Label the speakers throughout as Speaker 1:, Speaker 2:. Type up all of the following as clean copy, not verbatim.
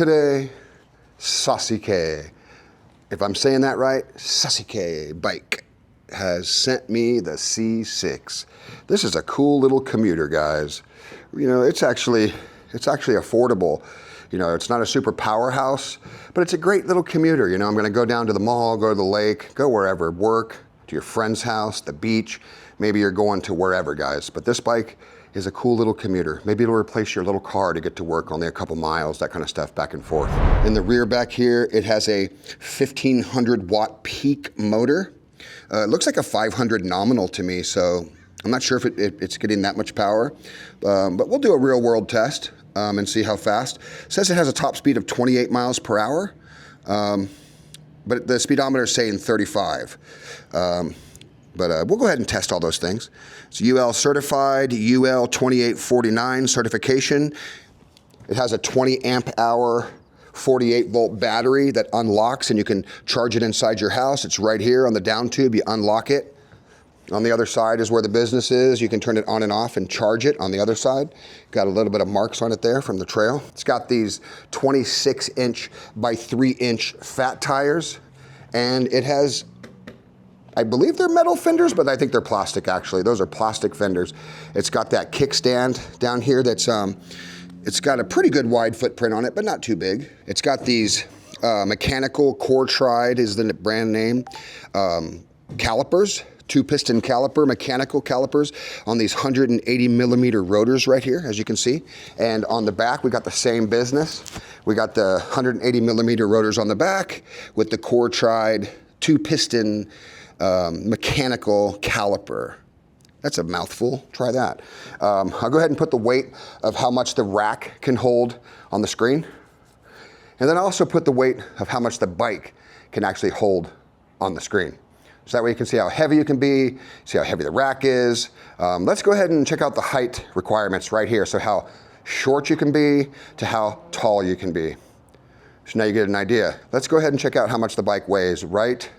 Speaker 1: Today, SASIKEIBIKE, if I'm saying that right, SASIKEIBIKE has sent me the C6. This is a cool little commuter, guys. You know, it's actually affordable. You know, it's not a super powerhouse, but it's a great little commuter. You know, I'm gonna go down to the mall, go to the lake, go wherever, work, to your friend's house, the beach. Maybe you're going to wherever, guys. But this bike is a cool little commuter. Maybe it'll replace your little car to get to work, only a couple miles, that kind of stuff, back and forth. In the rear back here, it has a 1500 watt peak motor. It looks like a 500 nominal to me, so I'm not sure if it's getting that much power, but we'll do a real world test and see how fast. It says it has a top speed of 28 miles per hour, but the speedometer is saying 35. But we'll go ahead and test all those things. It's UL certified, UL 2849 certification. It has a 20 amp hour, 48 volt battery that unlocks and you can charge it inside your house. It's right here on the down tube, you unlock it. On the other side is where the business is. You can turn it on and off and charge it on the other side. Got a little bit of marks on it there from the trail. It's got these 26 inch by 3 inch fat tires, and it has, I believe they're metal fenders, but I think they're plastic actually. Those are plastic fenders. It's got that kickstand down here that's, it's got a pretty good wide footprint on it, but not too big. It's got these mechanical core tried is the brand name, calipers. 2-piston caliper, mechanical calipers on these 180 millimeter rotors right here, as you can see. And on the back, we got the same business. We got the 180 millimeter rotors on the back with the core tried 2-piston mechanical caliper. That's a mouthful, try that. I'll go ahead and put the weight of how much the rack can hold on the screen. And then I'll also put the weight of how much the bike can actually hold on the screen. So that way you can see how heavy you can be, see how heavy the rack is. Let's go ahead and check out the height requirements right here. So how short you can be to how tall you can be. So now you get an idea. Let's go ahead and check out how much the bike weighs right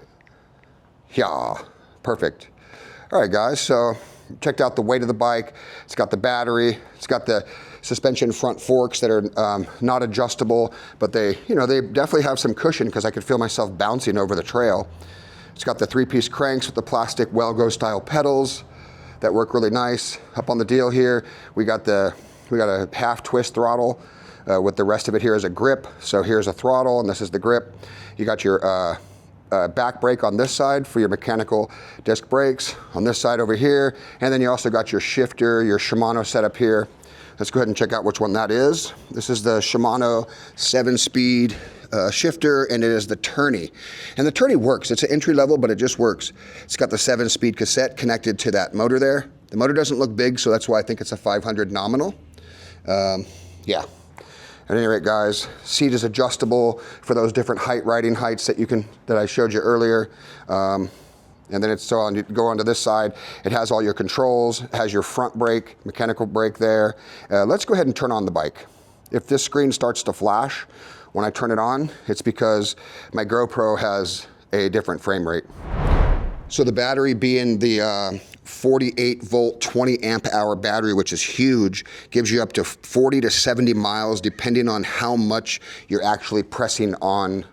Speaker 1: here. Perfect. All right, guys, so checked out the weight of the bike. It's got the battery. It's got the suspension front forks that are not adjustable, but they definitely have some cushion because I could feel myself bouncing over the trail. It's got the 3-piece cranks with the plastic Well-Go style pedals that work really nice. Up on the deal here, we got a half twist throttle with the rest of it here as a grip. So here's a throttle and this is the grip. You got your back brake on this side for your mechanical disc brakes on this side over here. And then you also got your shifter, your Shimano setup here. Let's go ahead and check out which one that is. This is the Shimano 7-speed shifter, and it is the tourney. And the tourney works. It's an entry level, but it just works. It's got the 7-speed cassette connected to that motor there. The motor doesn't look big, so that's why I think it's a 500 nominal. Yeah. At any rate, guys, seat is adjustable for those different riding heights that I showed you earlier. And then you go onto this side, it has all your controls, it has your front brake, mechanical brake there. Let's go ahead and turn on the bike. If this screen starts to flash when I turn it on, it's because my GoPro has a different frame rate. So the battery being the 48 volt, 20 amp hour battery, which is huge, gives you up to 40 to 70 miles depending on how much you're actually pressing on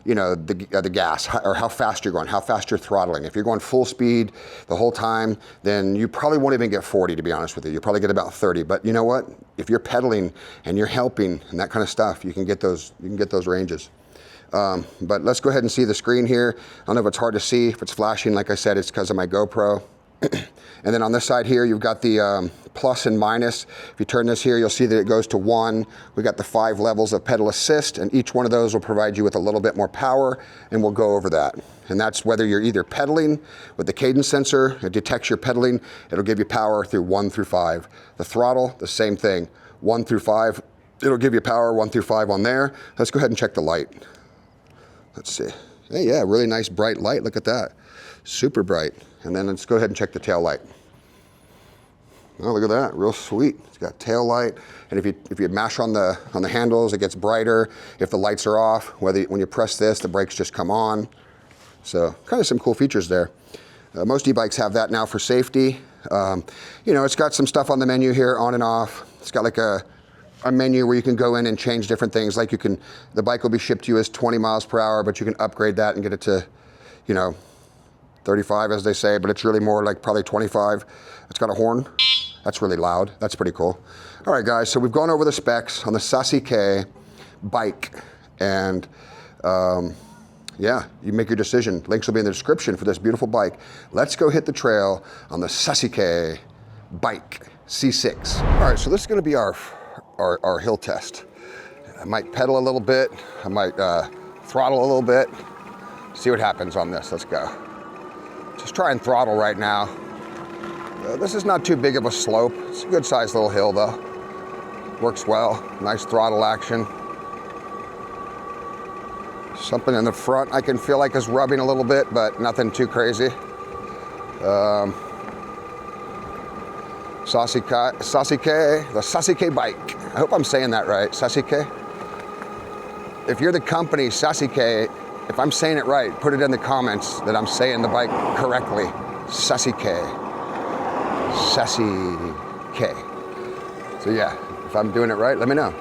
Speaker 1: the gas, or how fast you're going, how fast you're throttling. If you're going full speed the whole time, then you probably won't even get 40, to be honest with you. You'll probably get about 30. But you know what? If you're pedaling and you're helping and that kind of stuff, you can get those ranges. But let's go ahead and see the screen here. I don't know if it's hard to see. If it's flashing, like I said, it's because of my GoPro. And then on this side here, you've got the plus and minus. If you turn this here, you'll see that it goes to 1. We got the 5 levels of pedal assist, and each one of those will provide you with a little bit more power, and we'll go over that. And that's whether you're either pedaling with the cadence sensor, it detects your pedaling, it'll give you power through 1 through 5. The throttle, the same thing, 1 through 5, it'll give you power 1 through 5 on there. Let's go ahead and check the light. Let's see. Hey, yeah, really nice bright light, look at that. Super bright. And then let's go ahead and check the tail light. Oh, look at that, real sweet. It's got tail light, and if you mash on the handles, it gets brighter. If the lights are off, when you press this, the brakes just come on. So kind of some cool features there. Most e-bikes have that now for safety. It's got some stuff on the menu here, on and off. It's got like a a menu where you can go in and change different things. Like the bike will be shipped to you as 20 miles per hour, but you can upgrade that and get it to, 35 as they say, but it's really more like probably 25. It's got a horn. That's really loud. That's pretty cool. All right, guys, so we've gone over the specs on the SASIKEIBIKE bike, and yeah, you make your decision. Links will be in the description for this beautiful bike. Let's go hit the trail on the SASIKEIBIKE C6. All right, so this is gonna be our hill test. I might pedal a little bit. I might throttle a little bit. See what happens on this. Let's go. Just try and throttle right now. This is not too big of a slope. It's a good sized little hill though. Works well. Nice throttle action. Something in the front I can feel like is rubbing a little bit, but nothing too crazy. SASIKEI, the SASIKEIBIKE. I hope I'm saying that right, SASIKEI. If you're the company SASIKEI, if I'm saying it right, put it in the comments that I'm saying the bike correctly. SASIKEI. SASIKEI. So yeah, if I'm doing it right, let me know.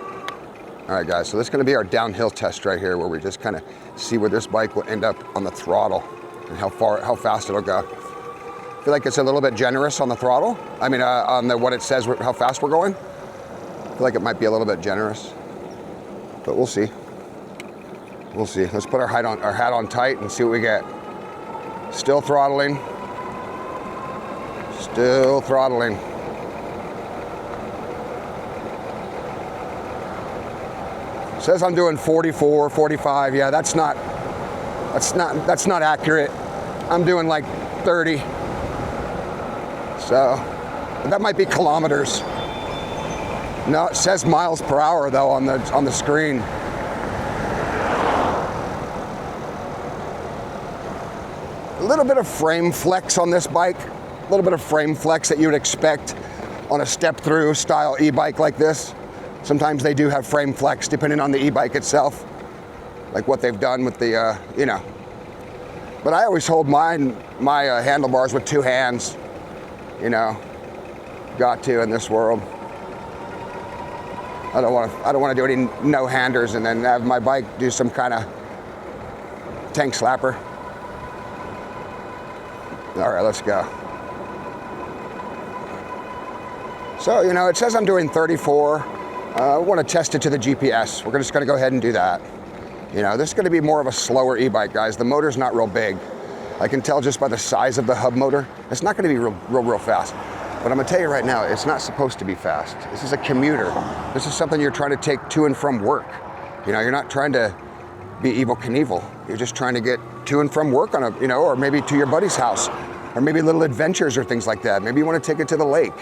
Speaker 1: All right, guys, so this is gonna be our downhill test right here, where we just kind of see where this bike will end up on the throttle and how fast it'll go. I feel like it's a little bit generous on the throttle. I mean, on what it says, how fast we're going. I feel like it might be a little bit generous, but we'll see. We'll see. Let's put our hat on tight and see what we get. Still throttling. Still throttling. It says I'm doing 44, 45. Yeah, that's not accurate. I'm doing like 30. So that might be kilometers. No, it says miles per hour though on the screen. A little bit of frame flex on this bike. A little bit of frame flex that you would expect on a step-through style e-bike like this. Sometimes they do have frame flex depending on the e-bike itself, like what they've done with the, But I always hold my handlebars with two hands, Got to in this world. I don't want to do any no-handers and then have my bike do some kind of tank slapper. All right, let's go. So, it says I'm doing 34. I want to test it to the GPS. We're just going to go ahead and do that. This is going to be more of a slower e-bike, guys. The motor's not real big. I can tell just by the size of the hub motor. It's not going to be real fast. But I'm going to tell you right now, it's not supposed to be fast. This is a commuter. This is something you're trying to take to and from work. You're not trying to be Evel Knievel. You're just trying to get to and from work on or maybe to your buddy's house, or maybe little adventures or things like that. Maybe you want to take it to the lake.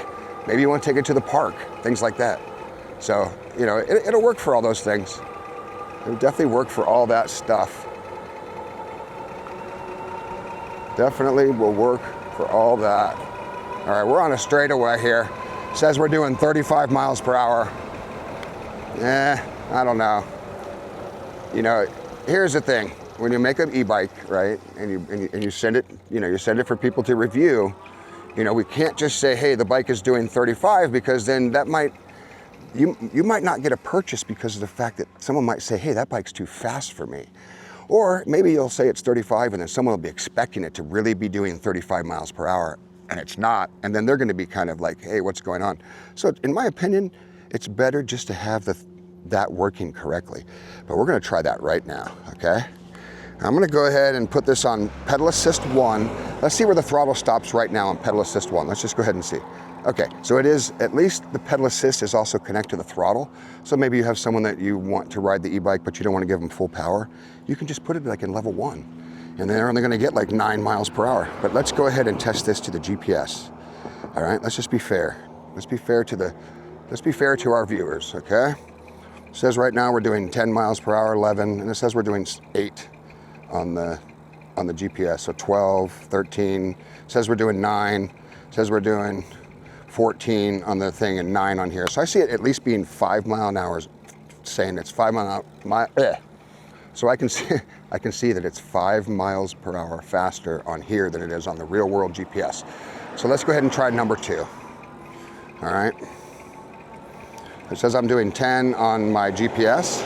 Speaker 1: Maybe you want to take it to the park, things like that. So, it'll work for all those things. It'll definitely work for all that stuff. Definitely will work for all that. All right, we're on a straightaway here. It says we're doing 35 miles per hour. I don't know. Here's the thing. When you make an e-bike, right, and you send it, you send it for people to review, we can't just say, hey, the bike is doing 35, because then that you might not get a purchase because of the fact that someone might say, hey, that bike's too fast for me. Or maybe you'll say it's 35 and then someone will be expecting it to really be doing 35 miles per hour and it's not. And then they're going to be kind of like, hey, what's going on? So in my opinion, it's better just to have that working correctly. But we're going to try that right now, okay? I'm going to go ahead and put this on pedal assist 1. Let's see where the throttle stops right now on pedal assist 1. Let's just go ahead and see. Okay, so it is, at least the pedal assist is also connected to the throttle. So maybe you have someone that you want to ride the e-bike, but you don't want to give them full power. You can just put it like in level 1. And they're only going to get like 9 miles per hour. But let's go ahead and test this to the GPS. All right, let's just be fair. Let's be fair to our viewers, okay? It says right now we're doing 10 miles per hour, 11, and it says we're doing 8 on the GPS. So 12, 13, it says we're doing 9, it says we're doing 14 on the thing and 9 on here. So I see it at least being 5 mile an hour, saying it's 5 mile an hour. So I can see that it's 5 miles per hour faster on here than it is on the real world GPS. So let's go ahead and try number 2. All right. It says I'm doing 10 on my GPS,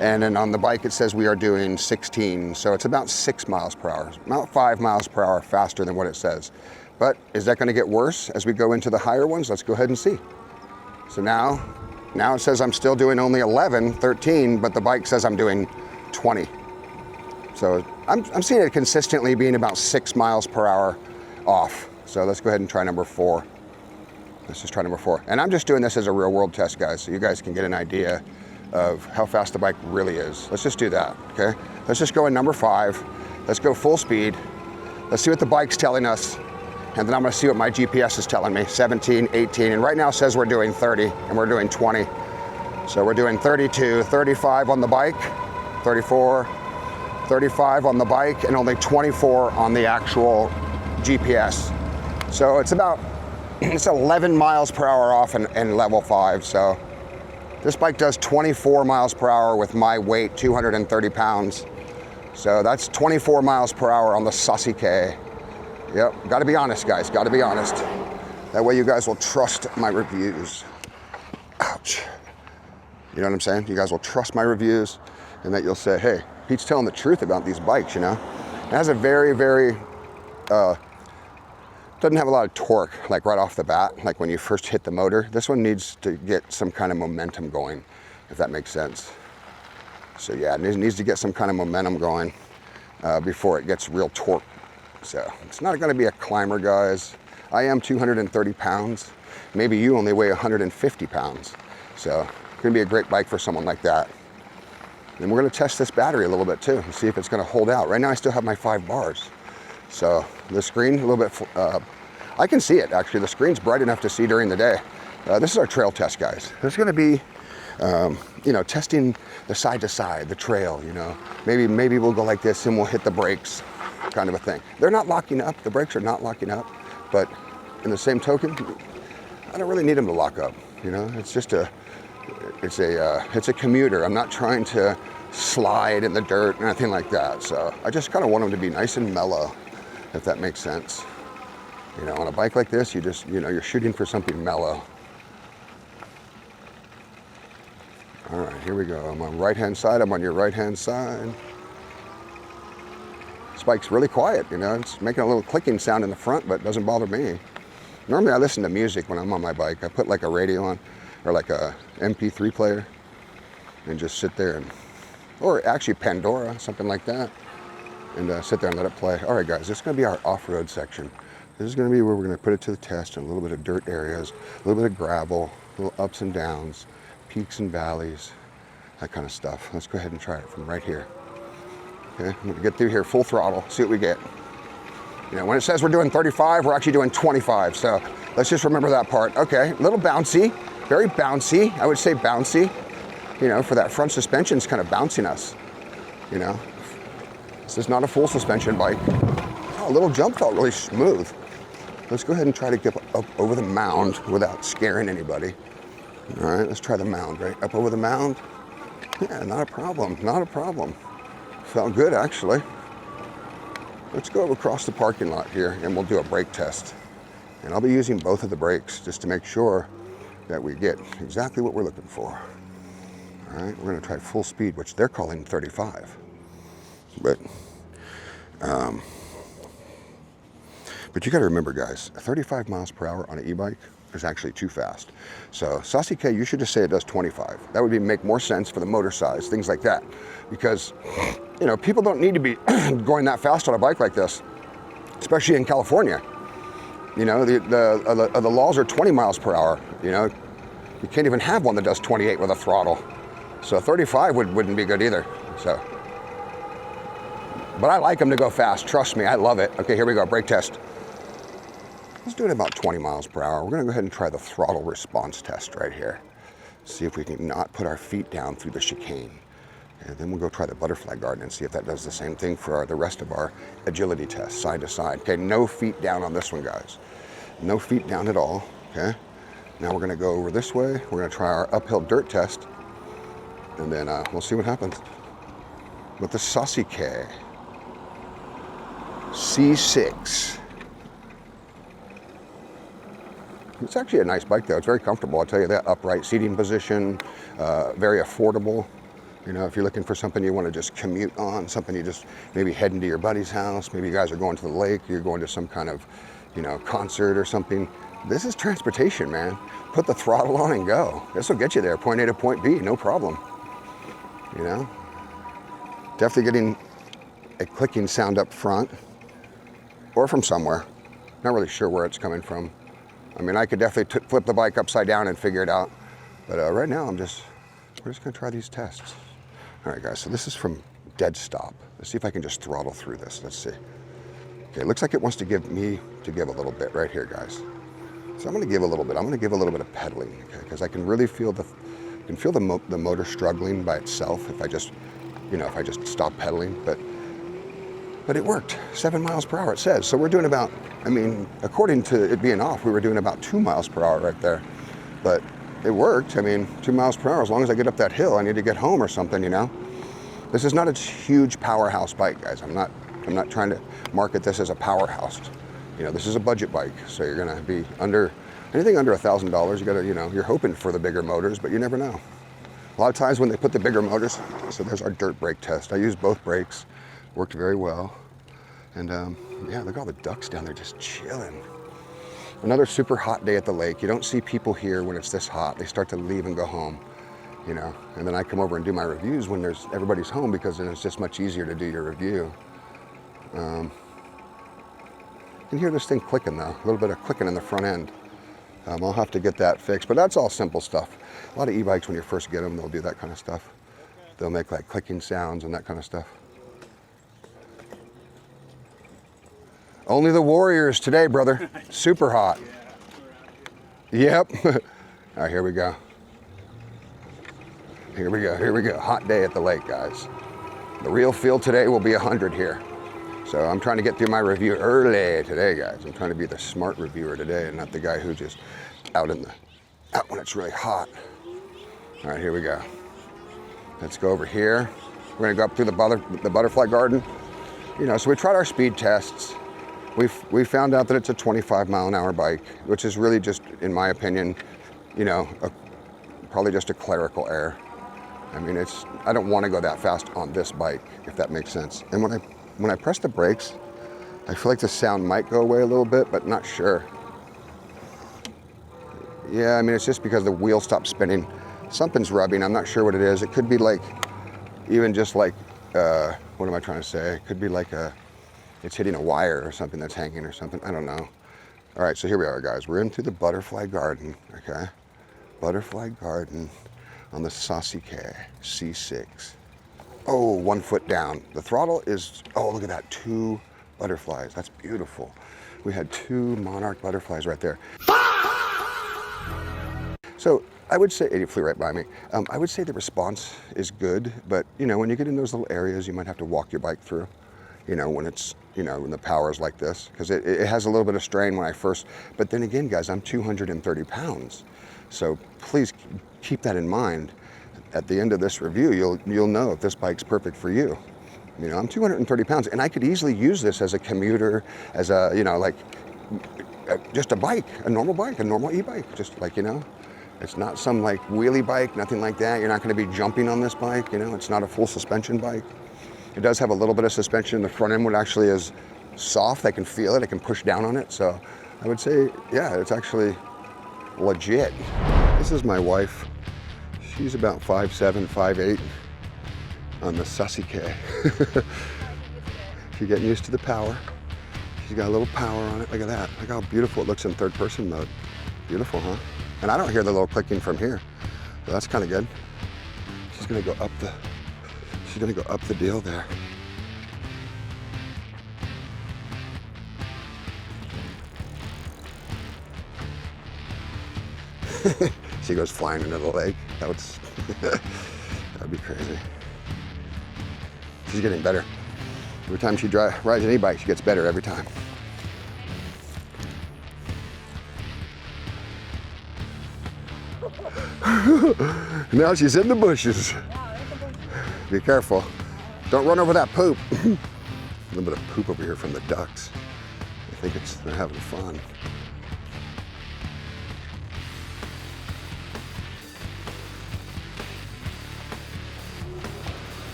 Speaker 1: and then on the bike it says we are doing 16. So it's about 6 miles per hour, about 5 miles per hour faster than what it says. But is that gonna get worse as we go into the higher ones? Let's go ahead and see. So now it says I'm still doing only 11, 13, but the bike says I'm doing 20. So I'm seeing it consistently being about 6 miles per hour off. So let's go ahead and try number 4. Let's just try number 4. And I'm just doing this as a real world test, guys, so you guys can get an idea of how fast the bike really is. Let's just do that, okay? Let's just go in number 5. Let's go full speed. Let's see what the bike's telling us. And then I'm gonna see what my GPS is telling me, 17, 18. And right now it says we're doing 30 and we're doing 20. So we're doing 32, 35 on the bike, 34, 35 on the bike, and only 24 on the actual GPS. So it's 11 miles per hour off in level 5. So this bike does 24 miles per hour with my weight, 230 pounds. So that's 24 miles per hour on the SASIKEIBIKE. Yep, gotta be honest, guys, gotta be honest. That way you guys will trust my reviews. Ouch. You know what I'm saying? You guys will trust my reviews, and that you'll say, hey, Pete's telling the truth about these bikes, you know? It has a very, doesn't have a lot of torque, like right off the bat, like when you first hit the motor. This one needs to get some kind of momentum going, if that makes sense. So yeah, it needs to get some kind of momentum going before it gets real torque. So it's not gonna be a climber, guys. I am 230 pounds. Maybe you only weigh 150 pounds. So it's gonna be a great bike for someone like that. And we're gonna test this battery a little bit too and see if it's gonna hold out. Right now I still have my 5 bars. So the screen, a little bit, I can see it actually. The screen's bright enough to see during the day. This is our trail test, guys. There's gonna be, you know, testing the side to side, the trail, you know. Maybe we'll go like this and we'll hit the brakes, kind of a thing. They're not locking up, the brakes are not locking up, but in the same token, I don't really need them to lock up, you know. It's just it's a commuter. I'm not trying to slide in the dirt or anything like that. So I just kind of want them to be nice and mellow, if that makes sense. You know, on a bike like this, you're shooting for something mellow. All right, here we go. I'm on right-hand side, I'm on your right-hand side. This bike's really quiet, you know, it's making a little clicking sound in the front, but it doesn't bother me. Normally I listen to music when I'm on my bike. I put like a radio on, or like a MP3 player, and just sit there and, or actually Pandora, something like that, and sit there and let it play. All right, guys, this is gonna be our off-road section. This is gonna be where we're gonna put it to the test in a little bit of dirt areas, a little bit of gravel, little ups and downs, peaks and valleys, that kind of stuff. Let's go ahead and try it from right here. Okay, I'm gonna get through here full throttle, see what we get. You know, when it says we're doing 35, we're actually doing 25, so let's just remember that part. Okay, a little bouncy, very bouncy, I would say bouncy. You know, for that front suspension, it's kind of bouncing us, you know. This is not a full suspension bike. Oh, a little jump felt really smooth. Let's go ahead and try to get up over the mound without scaring anybody. All right, let's try the mound, right? Up over the mound. Yeah, not a problem, not a problem. Felt good, actually. Let's go across the parking lot here and we'll do a brake test. And I'll be using both of the brakes just to make sure that we get exactly what we're looking for. All right, we're gonna try full speed, which they're calling 35. But you gotta remember, guys, 35 miles per hour on an e-bike is actually too fast. So SASIKEIBIKE, you should just say it does 25. That would make more sense for the motor size, things like that. Because, you know, people don't need to be going that fast on a bike like this, especially in California. You know, the laws are 20 miles per hour, you know. You can't even have one that does 28 with a throttle. So 35 wouldn't be good either, so. But I like them to go fast, trust me, I love it. Okay, here we go, brake test. Let's do it about 20 miles per hour. We're gonna go ahead and try the throttle response test right here. See if we can not put our feet down through the chicane. And then we'll go try the butterfly garden and see if that does the same thing for the rest of our agility tests, side to side. Okay, no feet down on this one, guys. No feet down at all, okay? Now we're gonna go over this way. We're gonna try our uphill dirt test, and then we'll see what happens with the SASIKEIBIKE C6. It's actually a nice bike though. It's very comfortable, I'll tell you that. Upright seating position, very affordable. You know, if you're looking for something you want to just commute on, something you just maybe heading to your buddy's house, maybe you guys are going to the lake, you're going to some kind of, you know, concert or something. This is transportation, man. Put the throttle on and go. This will get you there, point A to point B, no problem. You know, definitely getting a clicking sound up front or from somewhere. Not really sure where it's coming from. I mean, I could definitely flip the bike upside down and figure it out. But right now, we're just gonna try these tests. All right, guys, so this is from dead stop. Let's see if I can just throttle through this. Let's see. Okay, it looks like it wants to give me a little bit right here, guys. So I'm gonna give a little bit. I'm gonna give a little bit of pedaling, okay? Because I can really feel the motor struggling by itself if I just, you know, if I just stop pedaling. But it worked. 7 miles per hour, it says. So we're doing about, I mean, according to it being off, we were doing about 2 miles per hour right there. But it worked. I mean, 2 miles per hour, as long as I get up that hill, I need to get home or something, you know? This is not a huge powerhouse bike, guys. I'm not trying to market this as a powerhouse. You know, this is a budget bike, so you're gonna be anything under $1,000, you gotta, you know, you're hoping for the bigger motors, but you never know. A lot of times when they put the bigger motors, so there's our dirt brake test. I used both brakes, worked very well. And yeah, look at all the ducks down there just chilling. Another super hot day at the lake. You don't see people here when it's this hot. They start to leave and go home, you know. And then I come over and do my reviews when everybody's home, because then it's just much easier to do your review. You can hear this thing clicking though, a little bit of clicking in the front end. I'll have to get that fixed, but that's all simple stuff. A lot of e-bikes, when you first get them, they'll do that kind of stuff. They'll make like clicking sounds and that kind of stuff. Only the warriors today, brother. Super hot. Yep. All right, here we go. Here we go, here we go. Hot day at the lake, guys. The real feel today will be 100 here. So I'm trying to get through my review early today, guys. I'm trying to be the smart reviewer today and not the guy who just out when it's really hot. All right, here we go. Let's go over here. We're gonna go up through the butterfly garden. You know, so we tried our speed tests. We found out that it's a 25-mile-an-hour bike, which is really just, in my opinion, you know, probably just a clerical error. I mean, I don't want to go that fast on this bike, if that makes sense. And when I press the brakes, I feel like the sound might go away a little bit, but not sure. Yeah, I mean, it's just because the wheel stopped spinning. Something's rubbing, I'm not sure what it is. It could be like, even just like, what am I trying to say? It could be like it's hitting a wire or something that's hanging or something, I don't know. All right, so here we are, guys. We're into the butterfly garden, okay? Butterfly garden on the SASIKEIBIKE C6. Oh, 1 foot down. The throttle is, oh, look at that, 2 butterflies. That's beautiful. We had 2 monarch butterflies right there. So I would say, it flew right by me. I would say the response is good, but you know, when you get in those little areas, you might have to walk your bike through, you know, when it's, you know, when the power is like this, because it has a little bit of strain when I first, but then again, guys, I'm 230 pounds. So please keep that in mind. At the end of this review, you'll know if this bike's perfect for you. You know, I'm 230 pounds, and I could easily use this as a commuter, as a, you know, like just a bike, a normal e-bike, just like, you know, it's not some like wheelie bike, nothing like that. You're not going to be jumping on this bike, you know, it's not a full suspension bike. It does have a little bit of suspension in the front end, which actually is soft. I can feel it, I can push down on it. So I would say, yeah, it's actually legit. This is my wife. She's about 5'7", 5'8", on the SASIKEIBIKE. She's getting used to the power. She's got a little power on it. Look at that. Look how beautiful it looks in third person mode. Beautiful, huh? And I don't hear the little clicking from here. So that's kind of good. She's gonna go up the deal there. She goes flying into the lake. That'd be crazy. She's getting better. Every time she rides an e-bike, she gets better every time. Now she's in the bushes. Be careful. Don't run over that poop. A little bit of poop over here from the ducks. I think they're having fun.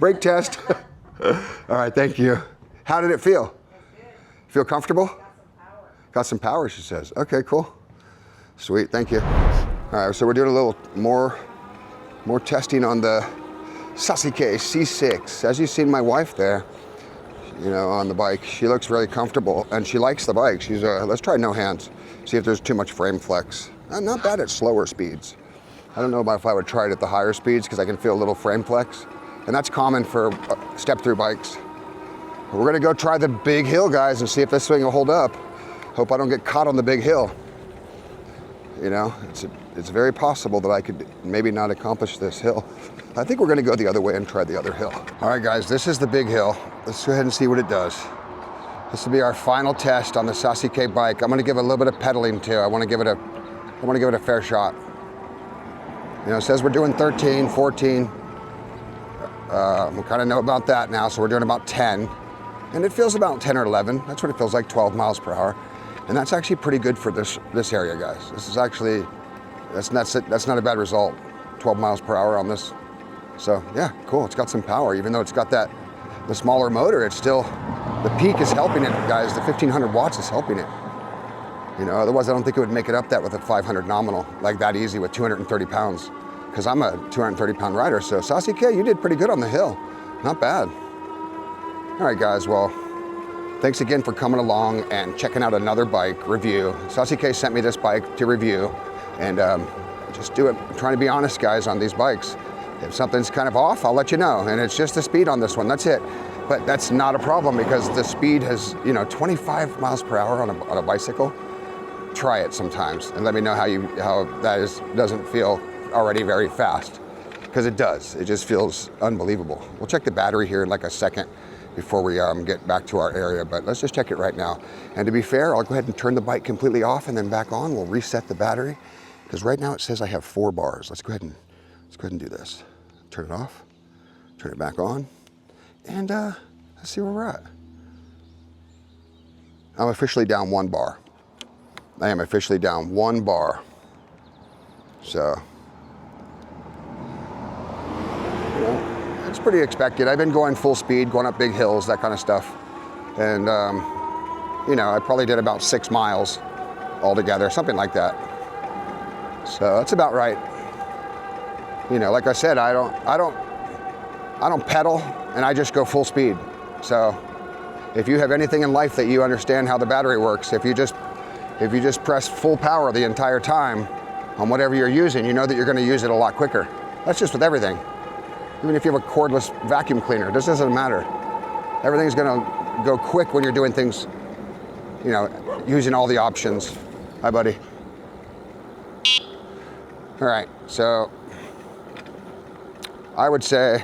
Speaker 1: Brake test. All right, thank you. How did it feel? Feel comfortable? Got some power, she says. Okay, cool. Sweet, thank you. All right, so we're doing a little more testing on the Sasike C6. As you've seen my wife there, you know, on the bike, she looks really comfortable and she likes the bike. She's, let's try no hands, see if there's too much frame flex. Not bad at slower speeds. I don't know if I would try it at the higher speeds because I can feel a little frame flex. And that's common for step-through bikes. But we're gonna go try the big hill, guys, and see if this thing will hold up. Hope I don't get caught on the big hill. You know, it's very possible that I could maybe not accomplish this hill. I think we're gonna go the other way and try the other hill. All right, guys, this is the big hill. Let's go ahead and see what it does. This will be our final test on the Sasike bike. I'm gonna give it a little bit of pedaling too. I wanna give it a fair shot. You know, it says we're doing 13, 14. We kind of know about that now, so we're doing about 10. And it feels about 10 or 11. That's what it feels like, 12 miles per hour. And that's actually pretty good for this area, guys. This is actually, that's not a bad result. 12 miles per hour on this. So yeah, cool, it's got some power. Even though it's got the smaller motor, it's still, the peak is helping it, guys. The 1500 watts is helping it. You know, otherwise I don't think it would make it up that with a 500 nominal, like that easy with 230 pounds. Because I'm a 230 pound rider, so Sasike, you did pretty good on the hill. Not bad. All right, guys, well, thanks again for coming along and checking out another bike review. Sasike sent me this bike to review, and just do it. I'm trying to be honest, guys, on these bikes. If something's kind of off, I'll let you know, and it's just the speed on this one, that's it. But that's not a problem because the speed has, you know, 25 miles per hour on a bicycle. Try it sometimes and let me know how that doesn't feel already very fast, because it does. It just feels unbelievable. We'll check the battery here in like a second before we get back to our area, but let's just check it right now. And to be fair, I'll go ahead and turn the bike completely off and then back on. We'll reset the battery, because right now it says I have 4 bars. Let's go ahead and do this. Turn it off, turn it back on, and let's see where we're at. I'm officially down 1 bar. I am officially down 1 bar. So, you know, it's pretty expected. I've been going full speed, going up big hills, that kind of stuff. And, you know, I probably did about 6 miles altogether, something like that. So that's about right. You know, like I said, I don't pedal, and I just go full speed. So if you have anything in life that you understand how the battery works, if you just press full power the entire time on whatever you're using, you know that you're going to use it a lot quicker. That's just with everything. Even if you have a cordless vacuum cleaner, this doesn't matter. Everything's going to go quick when you're doing things, you know, using all the options. Hi, buddy. All right, so I would say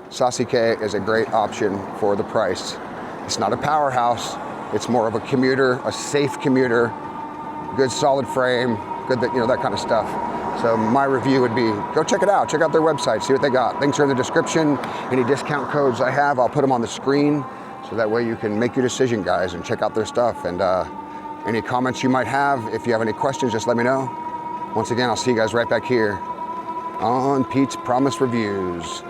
Speaker 1: Sasike is a great option for the price. It's not a powerhouse. It's more of a commuter, a safe commuter, good solid frame, good, you know, that kind of stuff. So my review would be, go check it out. Check out their website, see what they got. Links are in the description. Any discount codes I have, I'll put them on the screen. So that way you can make your decision, guys, and check out their stuff. And any comments you might have, if you have any questions, just let me know. Once again, I'll see you guys right back here on Pete's Promise Reviews.